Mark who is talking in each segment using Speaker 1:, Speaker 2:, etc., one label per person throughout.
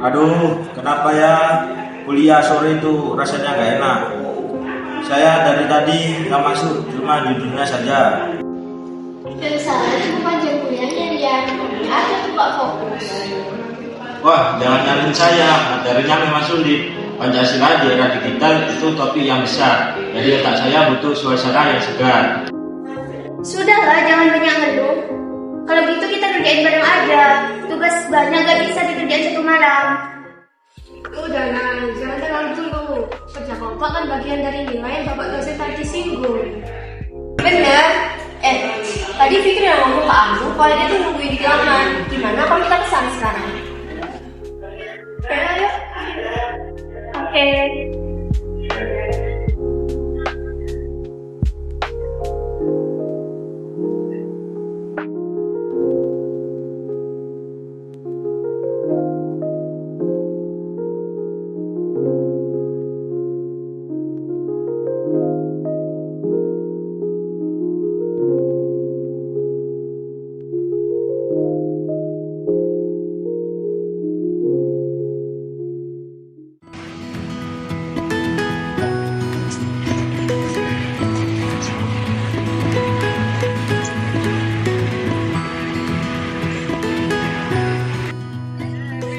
Speaker 1: Aduh, kenapa ya kuliah sore itu rasanya gak enak. Saya dari tadi gak masuk, cuma judulnya saja.
Speaker 2: Dan saya cuma panjang kuliahnya Rian, kami aja tuh gak fokus.
Speaker 1: Wah, jangan nyariin saya, materinya memang sulit. Pancasila di era digital itu topik yang besar. Jadi otak saya butuh suasana yang segar.
Speaker 2: Sudahlah, jangan banyak ngeluh. Kalau gitu kita kerjain bareng aja. Tugas banyak gak bisa dikerjain satu malam.
Speaker 3: Udah nah, jangan terlalu tunggu. Kerja kelompok kan bagian dari nilai yang Bapak dosen tadi singgung.
Speaker 2: Bener. Tadi Fikri yang ngomong ke aku kalau dia tuh nungguin di taman. Gimana kalau kita kesana sekarang? Ayo. Oke.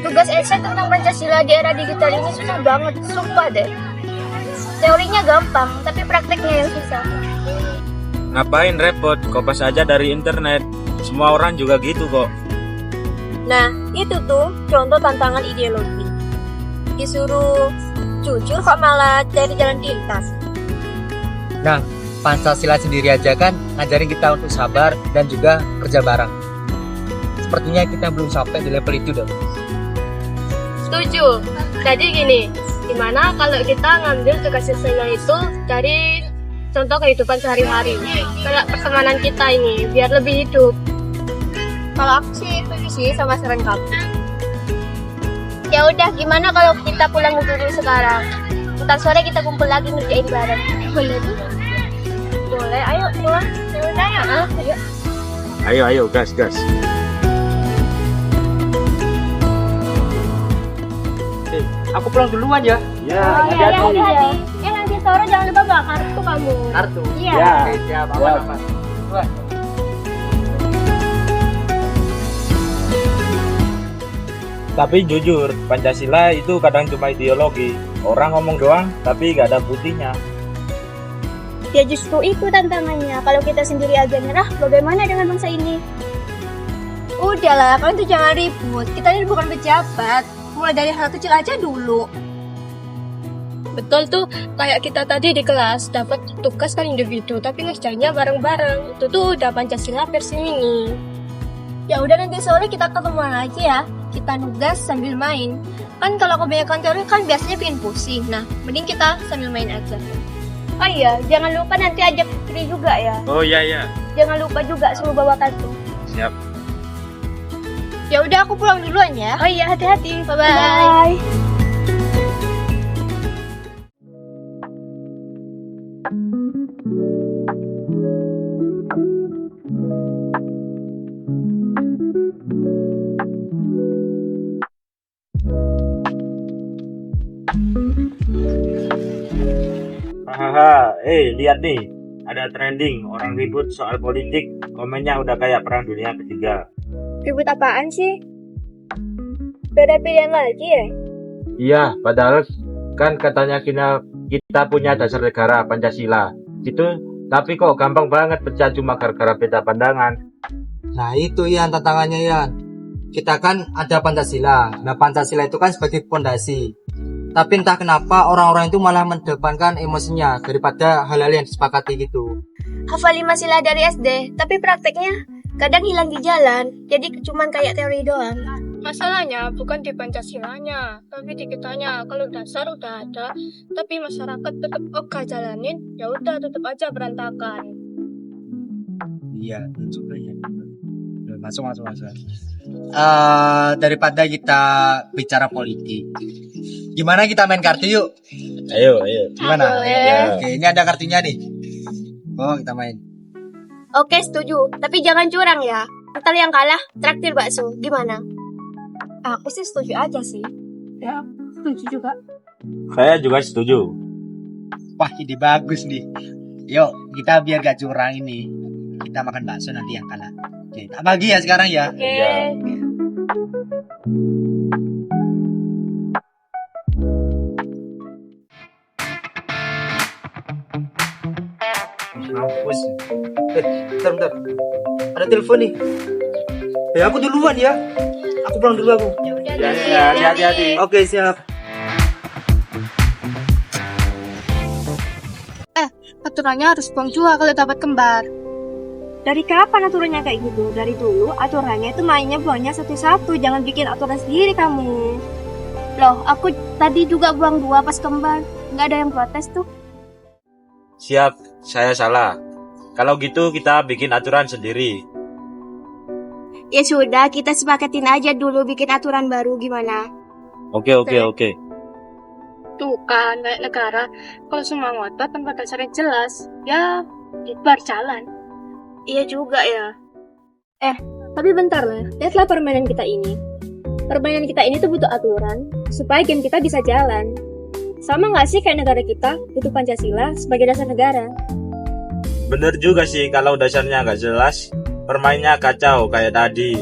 Speaker 2: Tugas essay tentang Pancasila di era digital ini susah banget, sumpah deh. Teorinya gampang, tapi prakteknya yang susah.
Speaker 1: Ngapain repot, kopas aja dari internet. Semua orang juga gitu kok.
Speaker 4: Nah, itu tuh contoh tantangan ideologi. Disuruh jujur kok malah cari jalan pintas.
Speaker 5: Nah, Pancasila sendiri aja kan ngajarin kita untuk sabar dan juga kerja bareng. Sepertinya kita belum sampai di level itu dong.
Speaker 4: Setuju. Jadi gini, gimana kalau kita ngambil tugas essay itu dari contoh kehidupan sehari-hari, kayak pertemanan kita ini, biar lebih hidup. Kalau aku sih setuju sih sama saran kamu.
Speaker 2: Ya udah, gimana kalau kita pulang dulu sekarang? Ntar sore kita kumpul lagi ngerjain bareng. Boleh tuh?
Speaker 4: Boleh, ayo pulang.
Speaker 2: Ya udah ya. Ayo.
Speaker 1: Ayo, gas.
Speaker 5: Aku pulang duluan ya.
Speaker 2: Iya, hati-hati. Nanti sore jangan lupa bawa kartu kamu.
Speaker 5: Kartu.
Speaker 2: Iya.
Speaker 5: Oke, siap. Aman. Wah.
Speaker 1: Tapi jujur, Pancasila itu kadang cuma ideologi. Orang ngomong doang, tapi gak ada buktinya.
Speaker 2: Ya justru itu tantangannya. Kalau kita sendiri aja nyerah, bagaimana dengan bangsa ini?
Speaker 4: Udahlah, kalian tuh jangan ribut. Kita ini bukan pejabat. Mulai dari hal kecil aja dulu. Betul tuh, kayak kita tadi di kelas dapat tugas kan individu, tapi ngerjainnya bareng-bareng. Itu tuh udah Pancasila versi ini. Ya udah nanti sore kita ketemuan lagi ya. Kita nugas sambil main. Kan kalau kebanyakan teori kan biasanya bikin pusing. Nah, mending kita sambil main aja.
Speaker 2: Oh iya, jangan lupa nanti ajak Fikri juga ya.
Speaker 1: Oh iya.
Speaker 2: Jangan lupa juga suruh bawa kartu.
Speaker 1: Siap.
Speaker 4: Ya udah aku pulang duluan ya.
Speaker 2: Oh iya, hati-hati.
Speaker 4: Bye-bye.
Speaker 1: Hahaha, lihat nih. Ada trending, orang ribut soal politik, komennya udah kayak perang dunia ketiga.
Speaker 4: Ribut apaan sih? Beda pilihan lagi ya?
Speaker 1: Iya, padahal kan katanya kita punya dasar negara Pancasila. Gitu, tapi kok gampang banget pecah cuma gara-gara beda pandangan.
Speaker 5: Nah, itu Yan tantangannya Yan. Kita kan ada Pancasila. Nah, Pancasila itu kan sebagai fondasi. Tapi entah kenapa orang-orang itu malah mendepankan emosinya daripada hal-hal yang disepakati gitu.
Speaker 2: Hafal 5 sila dari SD, tapi prakteknya kadang hilang di jalan. Jadi cuman kayak teori doang.
Speaker 4: Masalahnya bukan di Pancasilanya, tapi di kitanya. Kalau dasar udah ada, tapi masyarakat tetap ogah jalanin, ya udah tetap aja berantakan.
Speaker 5: Iya, juga ya. Masuk. Daripada kita bicara politik, gimana kita main kartu yuk?
Speaker 1: Ayo.
Speaker 5: Gimana?
Speaker 2: Boleh.
Speaker 5: Ya. Oke, ini ada kartunya nih. Oh, kita main.
Speaker 2: Oke, setuju. Tapi jangan curang ya. Ntar yang kalah traktir bakso. Gimana?
Speaker 4: Aku sih setuju aja sih. Ya, setuju juga.
Speaker 1: Saya juga setuju.
Speaker 6: Wah, ide bagus nih. Yuk, kita biar gak curang ini. Kita makan bakso nanti yang kalah. Oke, tak bagi ya sekarang ya.
Speaker 1: Iya.
Speaker 5: Mampus. Bentar. Ada telepon nih. Aku duluan ya. Aku pulang dulu aku.
Speaker 1: Ya, hati-hati.
Speaker 5: Oke, siap.
Speaker 4: Aturannya harus buang dua kalau dapat kembar. Dari kapan aturannya kayak gitu? Dari dulu aturannya itu mainnya buangnya satu-satu. Jangan bikin aturan sendiri kamu.
Speaker 2: Loh, aku tadi juga buang 2 pas kembar. Nggak ada yang protes tuh.
Speaker 1: Siap, saya salah. Kalau gitu kita bikin aturan sendiri.
Speaker 2: Ya sudah, kita sepakatin aja dulu bikin aturan baru gimana?
Speaker 1: Oke.
Speaker 4: Tuh kan, kayak negara. Kalau semua ngotot tanpa dasar yang jelas, ya bubar jalan.
Speaker 2: Iya juga ya.
Speaker 4: Tapi bentar lah, lihatlah permainan kita ini. Permainan kita ini tuh butuh aturan, supaya game kita bisa jalan. Sama nggak sih kayak negara kita, butuh Pancasila sebagai dasar negara?
Speaker 1: Bener juga sih kalau dasarnya nggak jelas, permainnya kacau kayak tadi.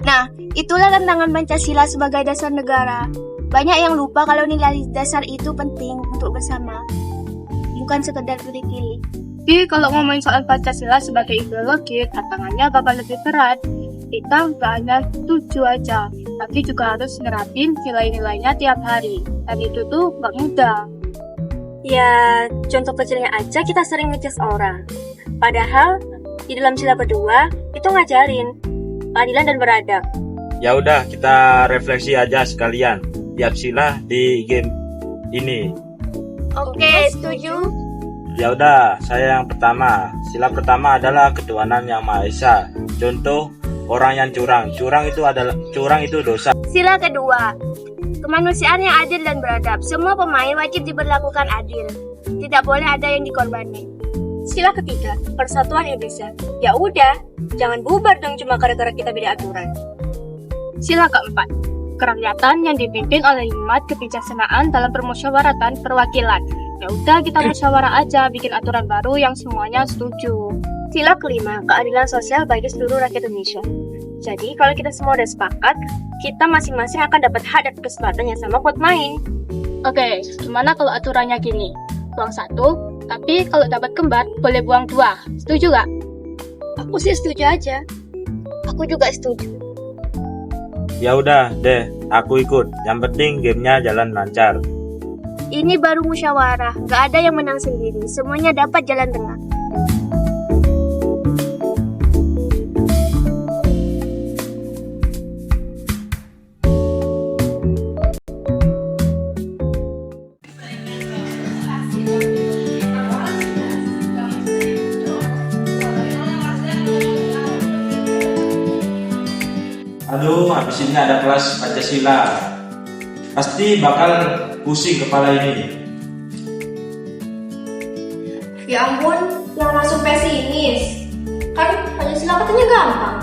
Speaker 2: Nah, itulah tantangan Pancasila sebagai dasar negara. Banyak yang lupa kalau nilai dasar itu penting untuk bersama. Bukan sekedar pilih-pilih.
Speaker 4: Tapi kalau ngomongin soal Pancasila sebagai ideologi, tantangannya bakal lebih berat. Kita nggak hanya setuju aja, tapi juga harus nerapin nilai-nilainya tiap hari. Dan itu tuh nggak mudah. Ya, contoh kecilnya aja kita sering ngejudge orang. Padahal, di dalam sila kedua, itu ngajarin keadilan dan beradab.
Speaker 1: Ya udah, kita refleksi aja sekalian tiap sila di game ini.
Speaker 2: Oke, setuju.
Speaker 1: Ya udah, saya yang pertama. Sila pertama adalah ketuhanan yang Maha Esa. Contoh, orang yang curang. Curang itu dosa.
Speaker 2: Sila kedua, kemanusiaan yang adil dan beradab. Semua pemain wajib diberlakukan adil. Tidak boleh ada yang dikorbankan.
Speaker 4: Sila ketiga, persatuan Indonesia. Ya udah, jangan bubar dong cuma gara-gara kita beda aturan. Sila keempat, kerakyatan yang dipimpin oleh hikmat kebijaksanaan dalam permusyawaratan perwakilan. Ya udah kita musyawarah aja bikin aturan baru yang semuanya setuju. Sila kelima, keadilan sosial bagi seluruh rakyat Indonesia. Jadi kalau kita semua udah sepakat, kita masing-masing akan dapat hak dan kesempatan yang sama buat main. Oke, gimana kalau aturannya gini? Buang 1, tapi kalau dapat kembar boleh buang 2. Setuju gak? Aku sih setuju aja.
Speaker 2: Aku juga setuju.
Speaker 1: Ya udah deh, aku ikut. Yang penting gamenya jalan lancar.
Speaker 2: Ini baru musyawarah, gak ada yang menang sendiri. Semuanya dapat jalan tengah.
Speaker 1: Aduh, habis ini ada kelas Pancasila. Pasti bakal pusing kepala ini.
Speaker 3: Ya ampun, yang langsung pesimis. Kan Pancasila katanya gampang.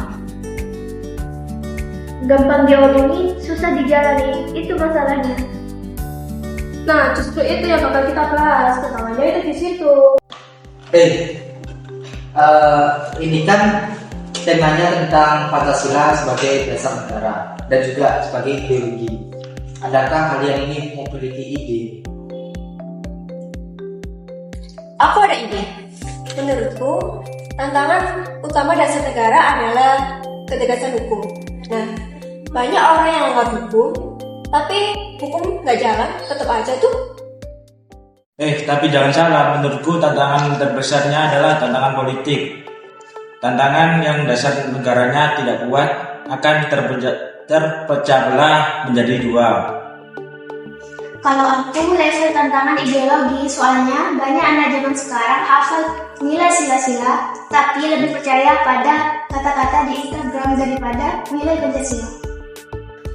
Speaker 2: Gampang diomongin, susah dijalani. Itu masalahnya.
Speaker 3: Nah, justru itu yang bakal kita bahas. Tantangannya itu di situ.
Speaker 5: Ini kan temanya tentang Pancasila sebagai dasar negara dan juga sebagai ideologi. Adakah kalian ini memiliki ide?
Speaker 3: Aku ada ide. Menurutku, tantangan utama dasar negara adalah ketegasan hukum. Nah, banyak orang yang anggap hukum, tapi hukum nggak jalan, tetap aja tuh.
Speaker 1: Tapi jangan salah, menurutku tantangan terbesarnya adalah tantangan politik. Tantangan yang dasar negaranya tidak kuat akan terpecah belah menjadi 2.
Speaker 2: Kalau aku level tantangan ideologi, soalnya banyak anak zaman sekarang hafal nilai sila-sila, tapi lebih percaya pada kata-kata di Instagram daripada nilai Pancasila.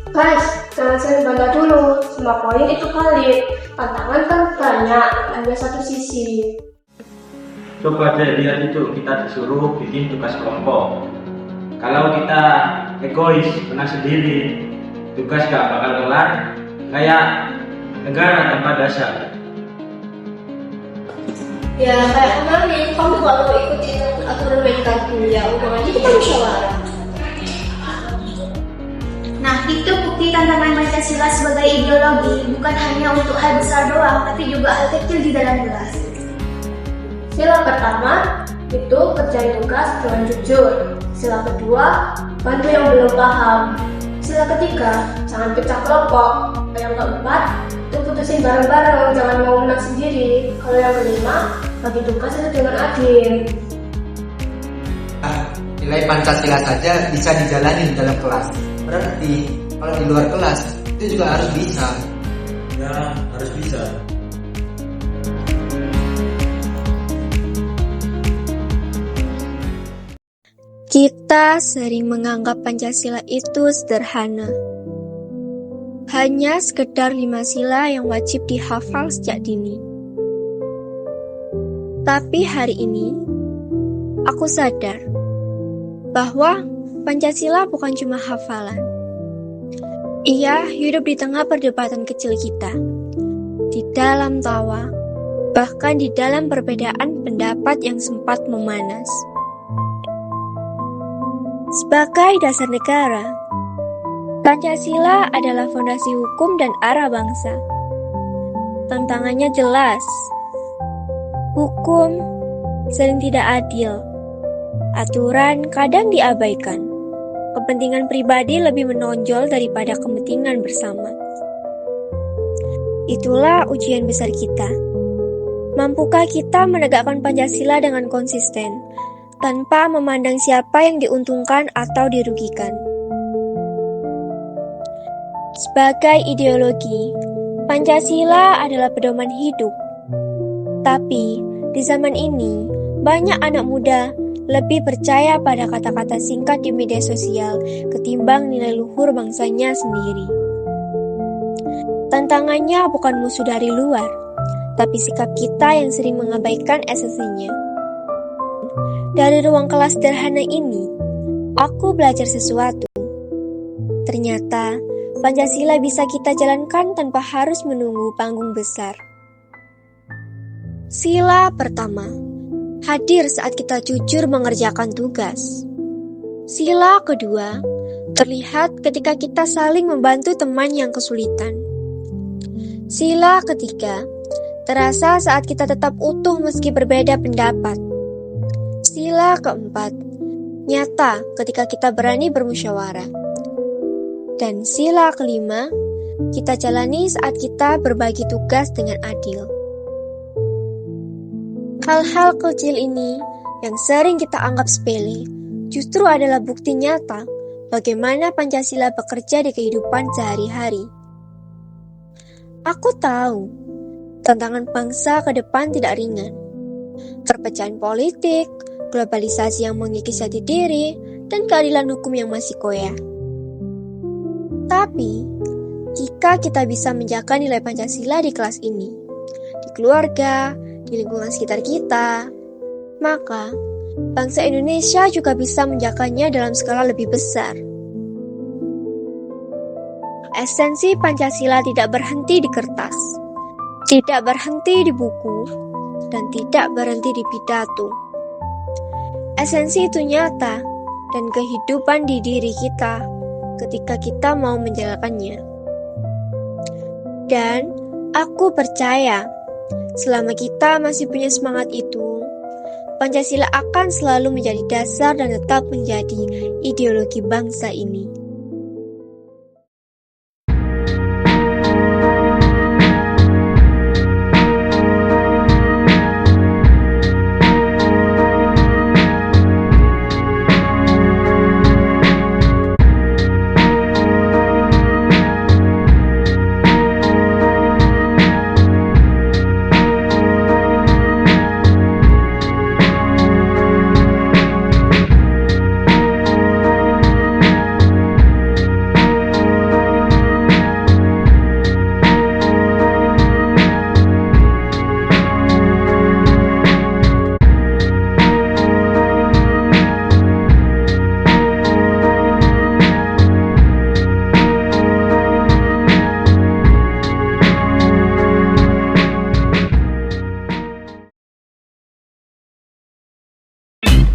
Speaker 3: Guys, jangan sering bangga dulu. Semua poin itu valid. Tantangan kan banyak, hanya satu sisi.
Speaker 1: Coba deh lihat itu, kita disuruh bikin tugas kelompok. Kalau kita egois, menang sendiri, tugas gak bakal kelar, kayak negara tanpa dasar.
Speaker 3: Ya kayak kemarin kamu kalau ikutin aturan mental kuliah undangannya itu kan musyawarah.
Speaker 2: Nah, itu bukti tantangan Pancasila sebagai ideologi bukan hanya untuk hal besar doang, tapi juga hal kecil di dalam kelas.
Speaker 3: Sila pertama itu kerjain tugas dengan jujur. Sila kedua bantu yang belum paham. Sila ketiga jangan pecah kelompok. Yang keempat itu putusin bareng-bareng, jangan mau menang sendiri. Kalau yang kelima bagi tugas itu dengan adil.
Speaker 5: Nilai Pancasila saja bisa dijalani di dalam kelas. Berarti kalau di luar kelas itu juga harus bisa.
Speaker 1: Ya, harus bisa.
Speaker 4: Kita sering menganggap Pancasila itu sederhana. Hanya sekedar 5 sila yang wajib dihafal sejak dini. Tapi hari ini, aku sadar bahwa Pancasila bukan cuma hafalan. Ia hidup di tengah perdebatan kecil kita, di dalam tawa, bahkan di dalam perbedaan pendapat yang sempat memanas. Sebagai dasar negara, Pancasila adalah fondasi hukum dan arah bangsa. Tantangannya jelas. Hukum sering tidak adil. Aturan kadang diabaikan. Kepentingan pribadi lebih menonjol daripada kepentingan bersama. Itulah ujian besar kita. Mampukah kita menegakkan Pancasila dengan konsisten, tanpa memandang siapa yang diuntungkan atau dirugikan? Sebagai ideologi, Pancasila adalah pedoman hidup. Tapi, di zaman ini, banyak anak muda lebih percaya pada kata-kata singkat di media sosial ketimbang nilai luhur bangsanya sendiri. Tantangannya bukan musuh dari luar, tapi sikap kita yang sering mengabaikan esensinya. Dari ruang kelas sederhana ini, aku belajar sesuatu. Ternyata, Pancasila bisa kita jalankan tanpa harus menunggu panggung besar. Sila pertama, hadir saat kita jujur mengerjakan tugas. Sila kedua, terlihat ketika kita saling membantu teman yang kesulitan. Sila ketiga, terasa saat kita tetap utuh meski berbeda pendapat. Sila keempat, nyata ketika kita berani bermusyawarah. Dan sila kelima, kita jalani saat kita berbagi tugas dengan adil. Hal-hal kecil ini yang sering kita anggap sepele, justru adalah bukti nyata bagaimana Pancasila bekerja di kehidupan sehari-hari. Aku tahu, tantangan bangsa ke depan tidak ringan. Perpecahan politik, globalisasi yang mengikis jati diri, dan keadilan hukum yang masih koyak. Tapi, jika kita bisa menjaga nilai Pancasila di kelas ini, di keluarga, di lingkungan sekitar kita, maka bangsa Indonesia juga bisa menjaganya dalam skala lebih besar. Esensi Pancasila tidak berhenti di kertas, tidak berhenti di buku, dan tidak berhenti di pidato. Esensi itu nyata dan kehidupan di diri kita ketika kita mau menjalankannya. Dan aku percaya, selama kita masih punya semangat itu, Pancasila akan selalu menjadi dasar dan tetap menjadi ideologi bangsa ini.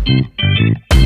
Speaker 7: Thank you.